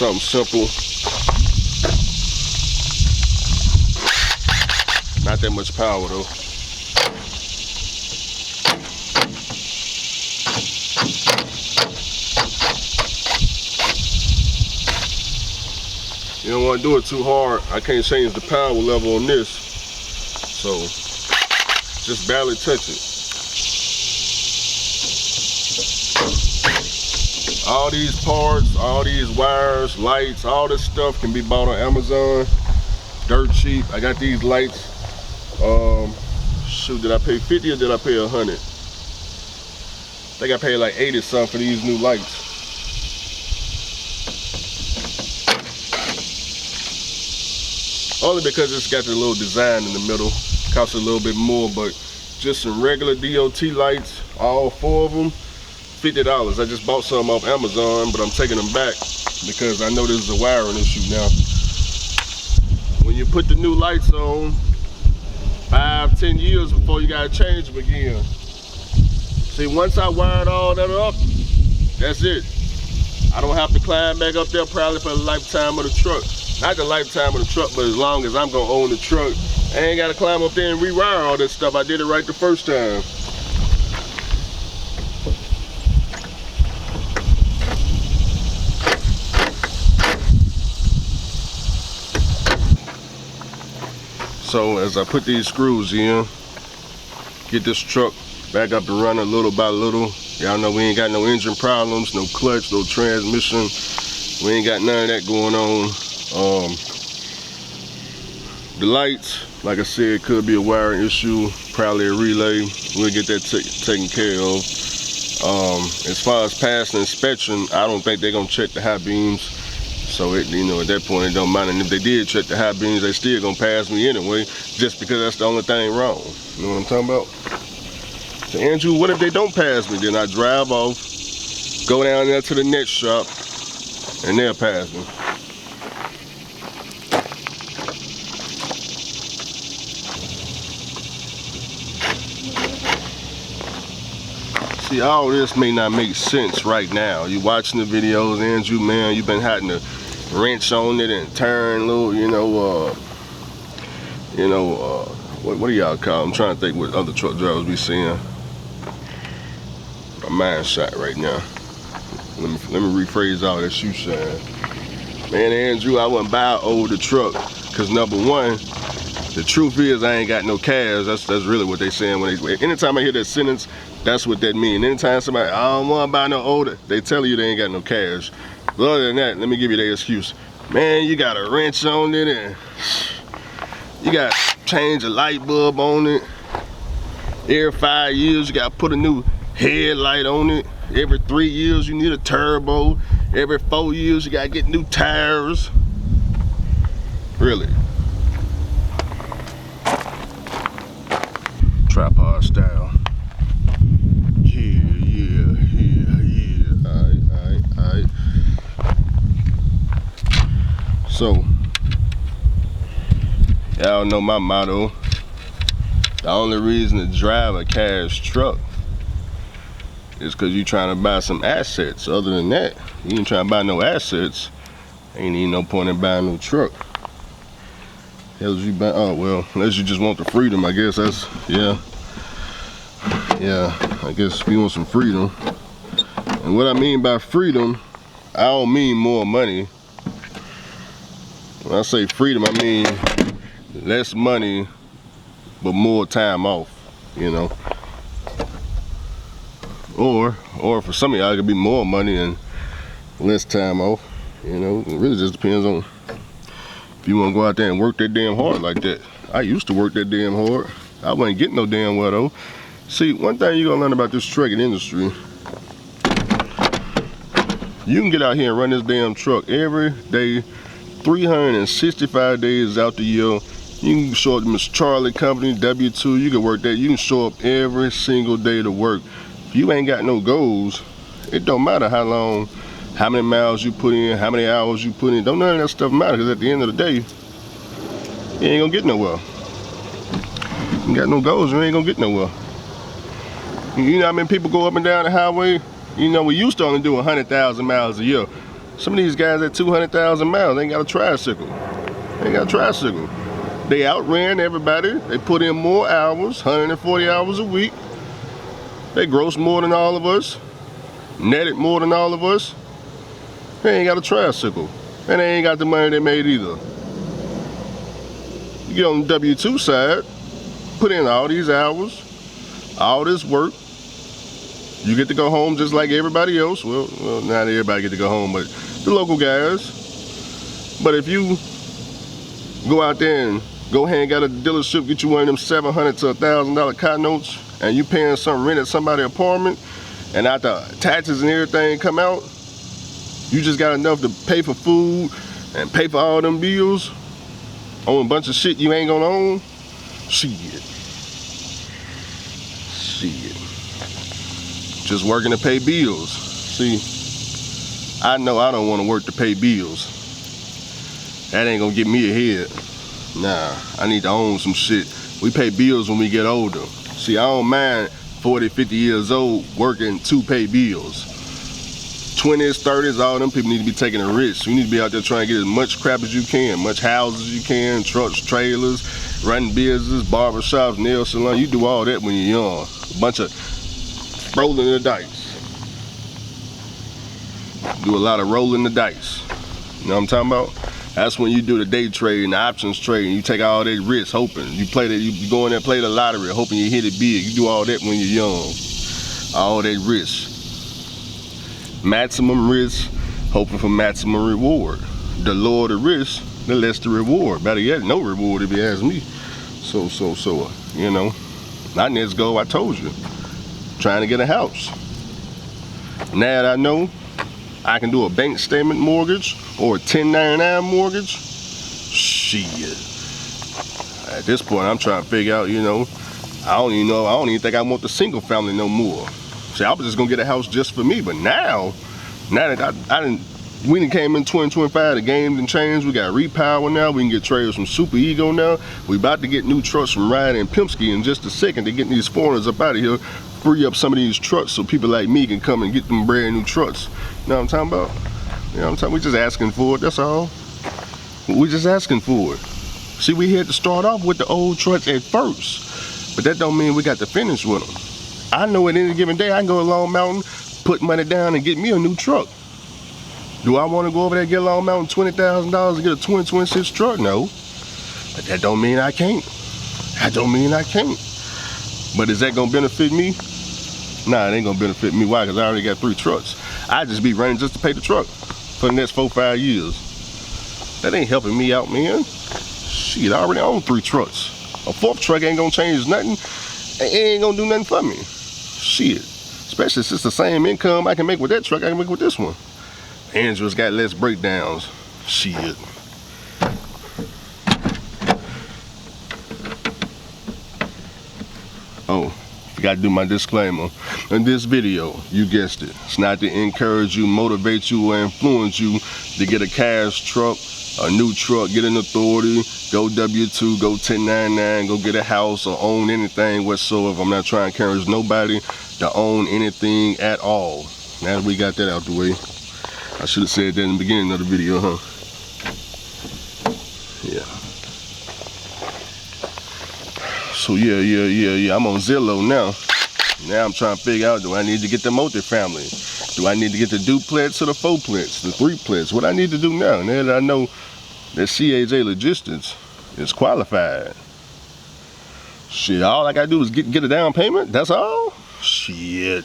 something simple. Not that much power though. You don't want to do it too hard. I can't change the power level on this. So just barely touch it. All these parts, all these wires, lights, all this stuff can be bought on Amazon. Dirt cheap. I got these lights. Shoot, did I pay 50 or did I pay 100? I think I paid like 80 something for these new lights. Only because it's got the little design in the middle. Costs a little bit more, but just some regular DOT lights, all 4 of them, $50. I just bought some off Amazon, but I'm taking them back because I know this is a wiring issue now. When you put the new lights on, 5-10 years before you gotta change them again. See, once I wired all that up, that's it. I don't have to climb back up there probably for the lifetime of the truck. Not the lifetime of the truck, but as long as I'm gonna own the truck, I ain't gotta climb up there and rewire all this stuff. I did it right the first time. So as I put these screws in, get this truck back up and running little by little. Y'all know we ain't got no engine problems, no clutch, no transmission. We ain't got none of that going on. The lights, like I said, could be a wiring issue, probably a relay. We'll get that taken care of. As far as passing inspection, I don't think they're gonna check the high beams. So at that point it don't matter. And if they did check the high beams, they still gonna pass me anyway, just because that's the only thing wrong. You know what I'm talking about? So Andrew, what if they don't pass me? Then I drive off, go down there to the next shop, and they'll pass me. See, all this may not make sense right now. You watching the videos, Andrew, man, you've been having to wrench on it and turn little, what do y'all call them? I'm trying to think what other truck drivers be seeing. My mind shot right now. Let me rephrase all that shoe shine. Man, Andrew, I wouldn't buy an older truck, because number one, the truth is I ain't got no cash. That's really what they saying when they, anytime I hear that sentence, that's what that means. Anytime somebody, I don't want to buy no older, they tell you they ain't got no cash. But other than that, let me give you their excuse. Man, you got a wrench on it, and you got to change a light bulb on it. Every 5 years, you got to put a new headlight on it. Every 3 years, you need a turbo. Every 4 years, you got to get new tires. Really. Tripod style. Yeah. Alright. So, y'all know my motto. The only reason to drive a cash truck is because you're trying to buy some assets. Other than that, you ain't trying to buy no assets. Ain't even no point in buying no truck. Hell, you buy? Oh well, unless you just want the freedom, I guess that's yeah. I guess we want some freedom. And what I mean by freedom, I don't mean more money. When I say freedom, I mean less money, but more time off. Or for some of y'all, it could be more money and less time off. It really just depends on if you want to go out there and work that damn hard like that. I used to work that damn hard. I wasn't getting no damn well though. See, one thing you're gonna learn about this trucking industry, you can get out here and run this damn truck every day, 365 days out the year. You can show up to Mr. Charlie Company, W2, you can work that. You can show up every single day to work. If you ain't got no goals, it don't matter how long, how many miles you put in, how many hours you put in. Don't none of that stuff matter, because at the end of the day, you ain't gonna get nowhere. You got no goals, you ain't gonna get nowhere. You know how many people go up and down the highway? We used to only do 100,000 miles a year. Some of these guys at 200,000 miles ain't got a tricycle. They ain't got a tricycle. They outran everybody. They put in more hours, 140 hours a week. They gross more than all of us. Netted more than all of us. They ain't got a tricycle. And they ain't got the money they made either. You get on the W-2 side, put in all these hours, all this work. You get to go home just like everybody else. Well, not everybody get to go home, but the local guys. But if you go out there and go hang out at the dealership, get you one of them $700 to $1,000 car notes, and you paying some rent at somebody's apartment, and after taxes and everything come out, you just got enough to pay for food and pay for all them bills on a bunch of shit you ain't gonna own. Shit. Just working to pay bills. See, I know I don't want to work to pay bills. That ain't gonna get me ahead. Nah, I need to own some shit. We pay bills when we get older. See, I don't mind 40, 50 years old working to pay bills. 20s, 30s, all them people need to be taking a risk. You need to be out there trying to get as much crap as you can, much houses as you can, trucks, trailers, running business, barbershops, nail salon. You do all that when you're young. A bunch of rolling the dice. Do a lot of rolling the dice. You know what I'm talking about? That's when you do the day trade and the options trade, and you take all that risk, hoping. You play that, you go in there and play the lottery, hoping you hit it big. You do all that when you're young. All that risk. Maximum risk, hoping for maximum reward. The lower the risk, the less the reward. Better yet, no reward if you ask me. So, you know, my next goal, I told you, trying to get a house. Now that I know I can do a bank statement mortgage or a 1099 mortgage, shit. At this point, I'm trying to figure out, you know, I don't even think I want the single family no more. See, I was just gonna get a house just for me, but now that we done came in 2025, the game done changed. We got repower now. We can get trailers from Super Ego now. We about to get new trucks from Ryan and Pimpski in just a second. They're getting these foreigners up out of here, free up some of these trucks so people like me can come and get them brand new trucks. You know what I'm talking about? You know what I'm talking about? We just asking for it, that's all. We just asking for it. See, we had to start off with the old trucks at first, but that don't mean we got to finish with them. I know at any given day I can go to Long Mountain, put money down and get me a new truck. Do I want to go over there and get Long Mountain $20,000 to get a 2026 truck? No. But that don't mean I can't. That don't mean I can't. But is that gonna benefit me? Nah, it ain't gonna benefit me. Why? Because I already got 3 trucks. I just be running just to pay the truck for the next 4 or 5 years. That ain't helping me out, man. Shit, I already own 3 trucks. A 4th truck ain't gonna change nothing. It ain't gonna do nothing for me. Shit. Especially since the same income I can make with that truck, I can make with this one. Andrew's got less breakdowns. Shit. Oh, forgot to do my disclaimer. In this video, you guessed it, it's not to encourage you, motivate you, or influence you to get a cash truck, a new truck, get an authority, go W-2, go 1099, go get a house or own anything whatsoever. I'm not trying to encourage nobody to own anything at all. Now that we got that out the way, I should have said that in the beginning of the video, huh? Yeah. So yeah, I'm on Zillow now. Now I'm trying to figure out, do I need to get the multifamily? Do I need to get the duplex or the 4plex, the 3plex? What I need to do now that I know that CAJ Logistics is qualified. Shit, all I gotta do is get a down payment, that's all? Shit.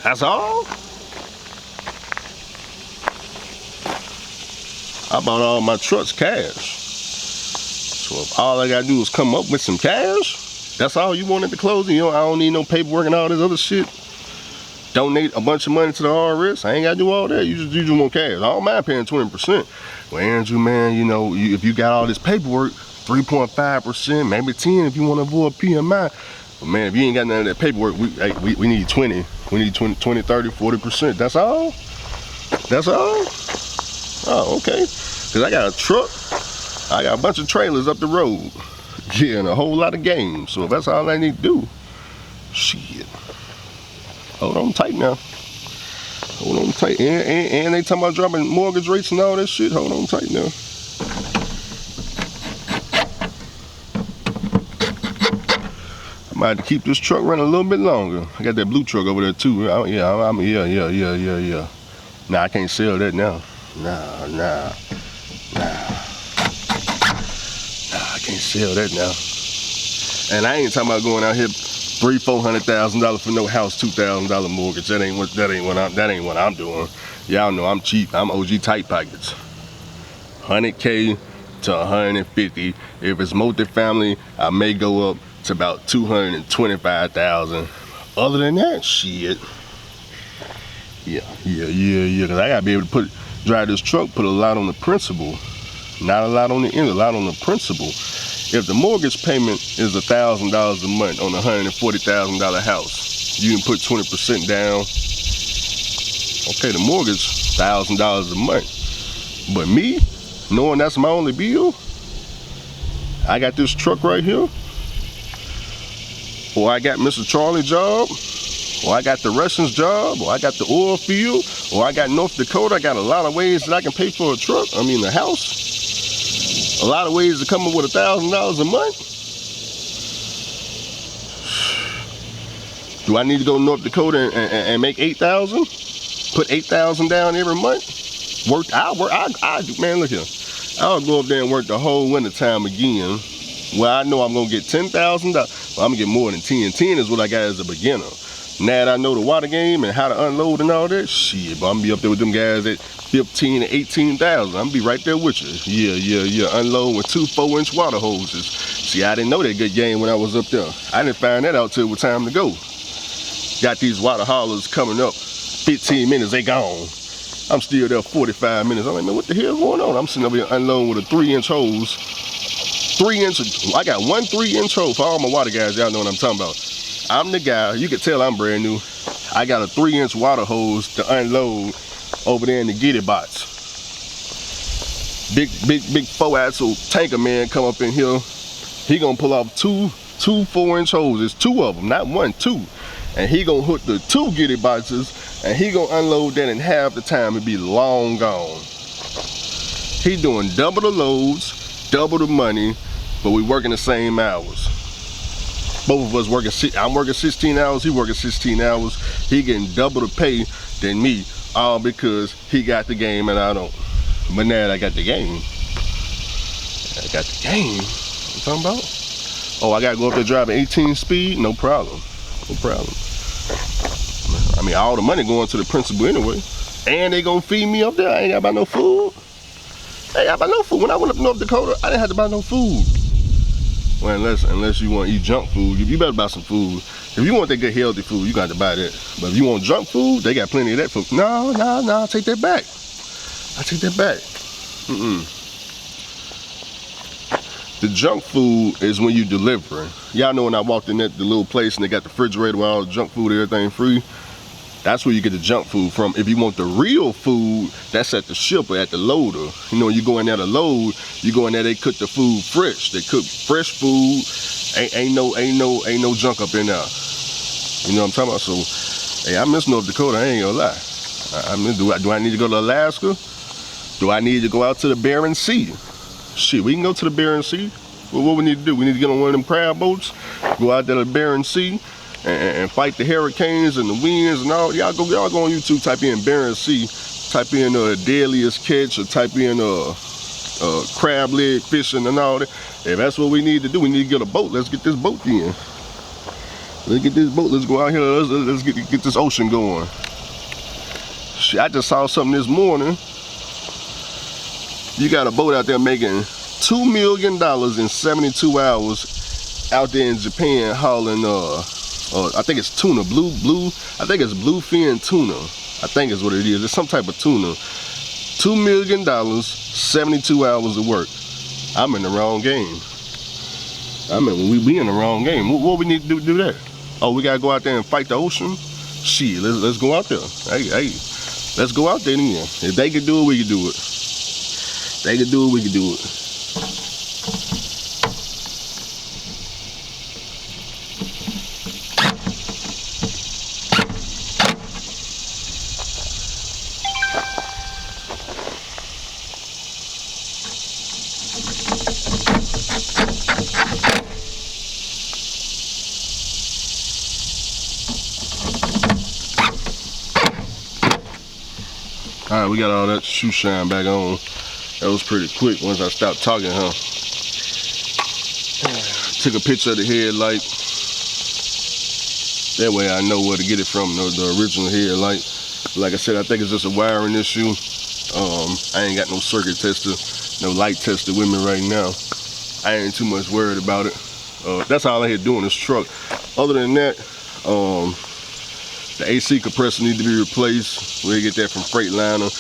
That's all? I bought all my trucks cash. So if all I gotta do is come up with some cash, that's all you want at the closing? You know, I don't need no paperwork and all this other shit. Donate a bunch of money to the RS. I ain't gotta do all that. You just want cash. I don't mind paying 20%. Well, Andrew, man, you know, if you got all this paperwork, 3.5%, maybe 10 if you want to avoid PMI. But man, if you ain't got none of that paperwork, we need 20. We need 20, 30, 40%. That's all? That's all? Oh, okay. Because I got a truck. I got a bunch of trailers up the road. Yeah, and a whole lot of games. So if that's all I need to do, shit. Hold on tight now. Hold on tight. And they talking about dropping mortgage rates and all that shit. Hold on tight now. I might have to keep this truck running a little bit longer. I got that blue truck over there too. Yeah. Nah, I can't sell that now. Nah, I can't sell that now. And I ain't talking about going out here $300,000-$400,000 for no house, $2,000 mortgage. That ain't what I'm doing. Y'all know I'm cheap. I'm OG tight pockets. 100K to 150. If it's multifamily, I may go up to about 225,000. Other than that, shit. Yeah. Cause I gotta be able to drive this truck, put a lot on the principal. Not a lot on the end, a lot on the principal. If the mortgage payment is $1,000 a month on a $140,000 house, you can put 20% down. Okay, the mortgage, $1,000 a month. But me, knowing that's my only bill, I got this truck right here, or I got Mr. Charlie job, or I got the Russians job, or I got the oil field, or I got North Dakota. I got a lot of ways that I can pay for a truck, a house. A lot of ways to come up with $1,000 a month. Do I need to go to North Dakota and make 8,000? Put 8,000 down every month? Man, look here. I'll go up there and work the whole winter time again. Well, I know I'm gonna get $10,000. Well, I'm gonna get more than 10. 10 is what I got as a beginner. Now that I know the water game and how to unload and all that, shit, but I'm gonna be up there with them guys at 15 to 18,000. I'm gonna be right there with you. Yeah. Unload with 2 4-inch water hoses. See, I didn't know that good game when I was up there. I didn't find that out till it was time to go. Got these water haulers coming up. 15 minutes, they gone. I'm still there 45 minutes. I'm like, man, what the hell is going on? I'm sitting over here unloading with a 3-inch hose. 3 inches. I got one 3-inch hose for all my water guys. Y'all know what I'm talking about. I'm the guy. You can tell I'm brand new. I got a 3-inch water hose to unload over there in the Giddy box. Big 4-axle tanker man come up in here. He gonna pull off two 4-inch hoses, 2 of them, not 1, 2. And he gonna hook the 2 Giddy boxes, and he gonna unload that in half the time and be long gone. He doing double the loads, double the money, but we working the same hours. Both of us working, I'm working 16 hours, he working 16 hours. He getting double the pay than me, all because he got the game and I don't. But now I got the game. I got the game. What you talking about? Oh, I gotta go up there driving 18 speed? No problem. All the money going to the principal anyway. And they gonna feed me up there. I ain't got to buy no food. When I went up North Dakota, I didn't have to buy no food. Well, unless you want to eat junk food, you better buy some food. If you want that good healthy food, you got to buy that. But if you want junk food, they got plenty of that food. No, I take that back. The junk food is when you delivering. Y'all know when I walked in the little place and they got the refrigerator with all the junk food, everything free. That's where you get the junk food from. If you want the real food, that's at the shipper, at the loader. You know, you go in there to load, you go in there, they cook the food fresh. They cook fresh food. Ain't no junk up in there. You know what I'm talking about? So, hey, I miss North Dakota, I ain't gonna lie. Do I need to go to Alaska? Do I need to go out to the Bering Sea? Shit, we can go to the Bering Sea. Well, what we need to do? We need to get on one of them crab boats, go out there to the Bering Sea, and fight the hurricanes and the winds and all. Y'all go on YouTube, type in Bering Sea, type in deadliest catch, or type in crab leg fishing and all that. If that's what we need to do, we need to get a boat. Let's get this boat in. Let's get this boat. Let's go out here. Let's get this ocean going. Shit, I just saw something this morning. You got a boat out there making $2 million in 72 hours out there in Japan hauling I think it's tuna, blue, I think it's bluefin tuna. I think is what it is. It's some type of tuna. $2 million, 72 hours of work. I'm in the wrong game. We in the wrong game. What we need to do that? Oh, we gotta go out there and fight the ocean? Shit, let's go out there. Hey, let's go out there then. If they can do it, we can do it. They can do it, we can do it. All right, we got all that shoe shine back on. That was pretty quick once I stopped talking, huh? Took a picture of the headlight. That way I know where to get it from, the original headlight. Like I said, I think it's just a wiring issue. I ain't got no circuit tester, no light tester with me right now. I ain't too much worried about it. That's all I had doing this truck. Other than that, the AC compressor need to be replaced. We get that from Freightliner.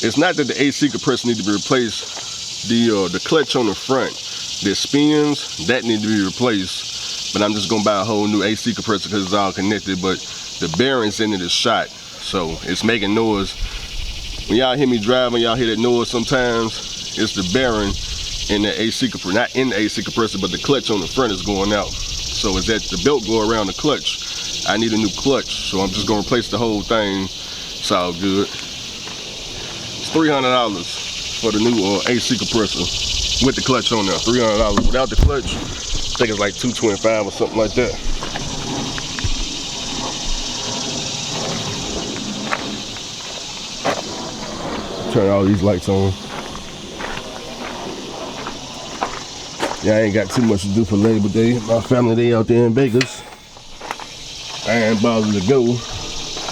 It's not that the AC compressor need to be replaced. The clutch on the front that spins, that need to be replaced. But I'm just gonna buy a whole new AC compressor because it's all connected. But the bearings in it is shot, so it's making noise. When y'all hear me driving, y'all hear that noise sometimes. It's the bearing in the AC compressor, not in the AC compressor, but the clutch on the front is going out. So as that the belt go around the clutch, I need a new clutch. So I'm just gonna replace the whole thing. It's all good. It's $300 for the new AC compressor with the clutch on there. $300. Without the clutch, I think it's like $225 or something like that. Turn all these lights on. Yeah, I ain't got too much to do for Labor Day. My family, they out there in Vegas. I ain't bothered to go.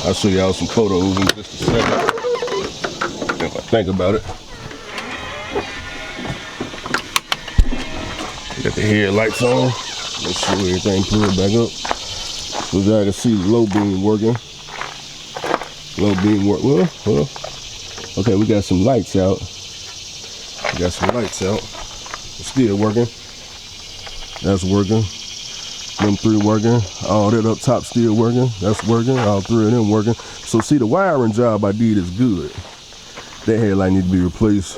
I'll show y'all some photos in just a second. If I think about it. Got the headlights on. Make sure everything pulled back up. So y'all can see the low beam working. Low beam work. Well. Okay, we got some lights out. It's still working. That's working. Them three working. All that up top still working. That's working. All three of them working. So see, the wiring job I did is good. That headlight need to be replaced.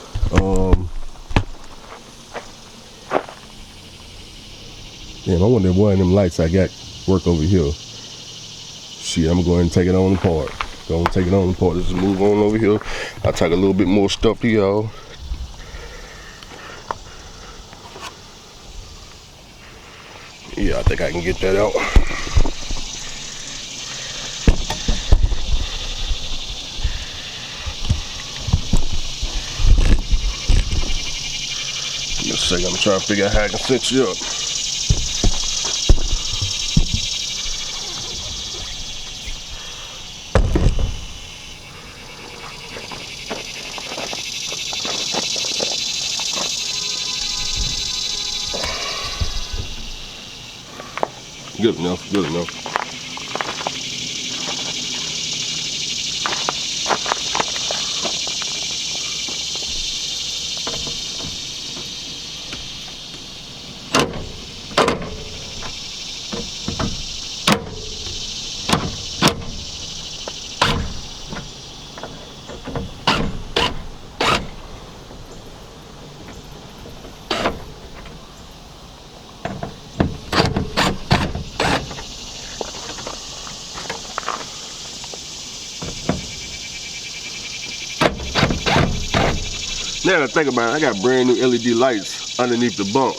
Damn, I wonder if one of them lights I got work over here. Shit, I'm going to take it on apart. Let's just move on over here. I'll talk a little bit more stuff to y'all. Yeah, I think I can get that out. Give me a second, I'm trying to figure out how I can set you up. Good enough. Now that I think about it, I got brand new LED lights underneath the bunk.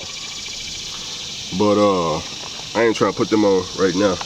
But I ain't trying to put them on right now.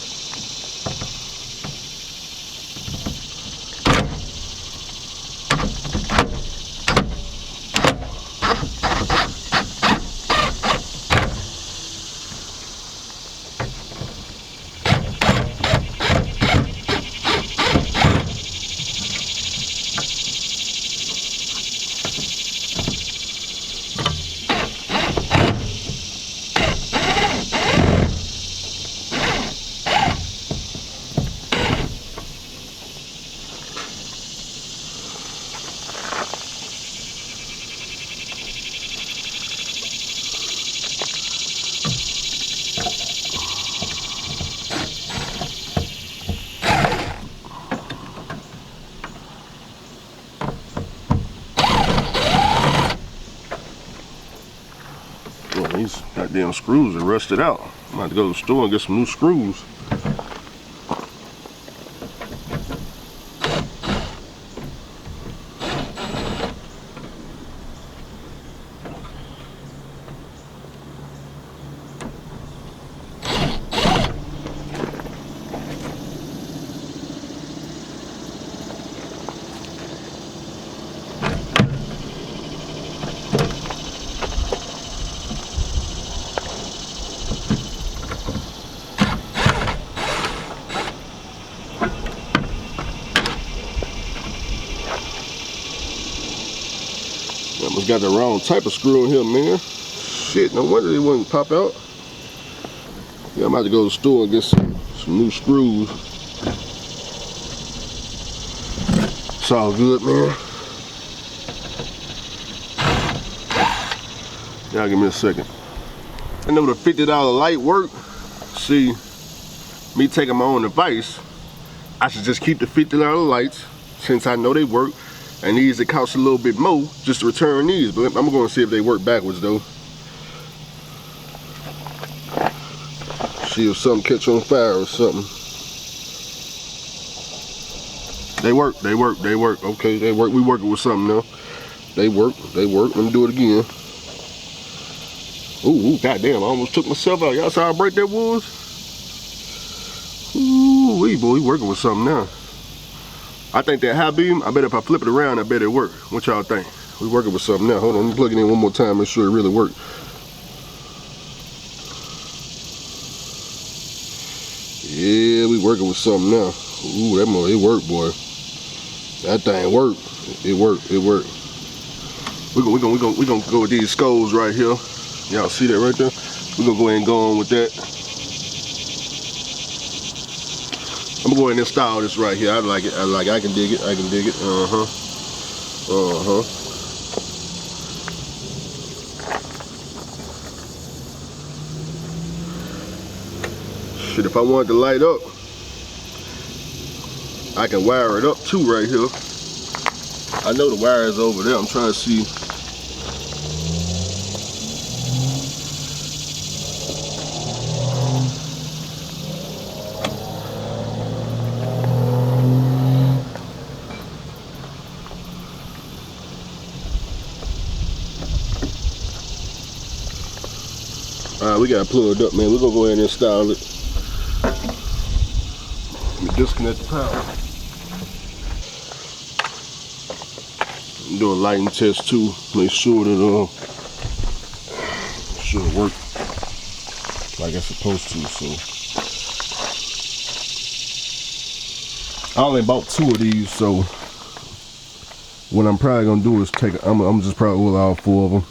These goddamn screws are rusted out. I'm about to go to the store and get some new screws. Must got the wrong type of screw in here, man. Shit, no wonder they wouldn't pop out. Yeah, I'm about to go to the store and get some new screws. It's all good, man. Y'all give me a second. I know the $50 light work. See, me taking my own advice, I should just keep the $50 lights since I know they work. And these that cost a little bit more, just to return these. But I'm gonna see if they work backwards though. See if something catch on fire or something. They work. Okay, they work. We working with something now. They work. Let me do it again. Ooh, goddamn, I almost took myself out. Y'all saw how bright that was? Ooh, boy, we working with something now. I think that high beam, I bet if I flip it around, I bet it work. What y'all think? We working with something now. Hold on, let me plug it in one more time, make sure it really works. Yeah, we working with something now. Ooh, that it work, boy. That thing work. It work. We gonna go with these skulls right here. Y'all see that right there? We're gonna go ahead and go on with that. I'm gonna go ahead and install this right here. I like it. I can dig it. Shit, if I want it to light up, I can wire it up too right here. I know the wire is over there. I'm trying to see. Alright, we got it plugged up, man. We're gonna go ahead and install it. Let me disconnect the power. I'm doing a lighting test too. Make sure that should work like it's supposed to. So I only bought 2 of these, so what I'm probably gonna do is I'm just probably oil all 4 of them.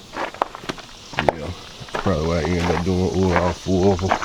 Yeah, that's probably what I end up doing, oil all 4 of them.